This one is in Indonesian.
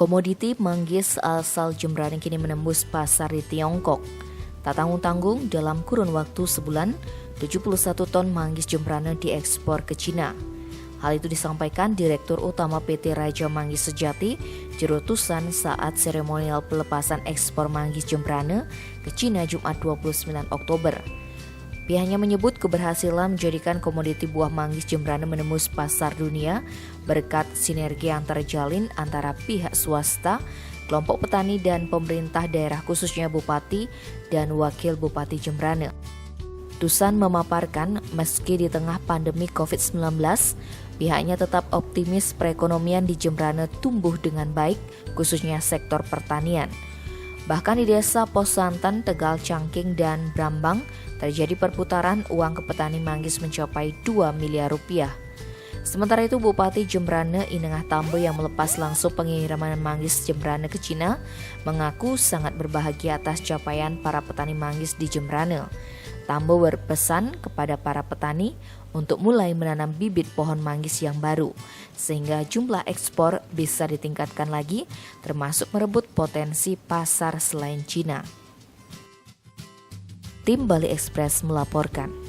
Komoditi manggis asal Jembrana kini menembus pasar di Tiongkok. Tak tanggung-tanggung, dalam kurun waktu sebulan, 71 ton manggis Jembrana diekspor ke Cina. Hal itu disampaikan Direktur Utama PT Raja Manggis Sejati, Jero Tusan saat seremonial pelepasan ekspor manggis Jembrana ke Cina Jumat 29 Oktober. Pihaknya menyebut keberhasilan menjadikan komoditi buah manggis Jembrana menembus pasar dunia berkat sinergi yang terjalin antara pihak swasta, kelompok petani dan pemerintah daerah khususnya Bupati dan Wakil Bupati Jembrana. Tusan memaparkan meski di tengah pandemi COVID-19, pihaknya tetap optimis perekonomian di Jembrana tumbuh dengan baik, khususnya sektor pertanian. Bahkan di desa Pos Santan, Tegal Cangking, dan Brambang terjadi perputaran uang ke petani manggis mencapai 2 miliar rupiah. Sementara itu Bupati Jembrana Inengah Tambo yang melepas langsung pengiriman manggis Jembrana ke Cina mengaku sangat berbahagia atas capaian para petani manggis di Jembrana. Tambo berpesan kepada para petani untuk mulai menanam bibit pohon manggis yang baru, sehingga jumlah ekspor bisa ditingkatkan lagi, termasuk merebut potensi pasar selain Cina. Tim Bali Express melaporkan.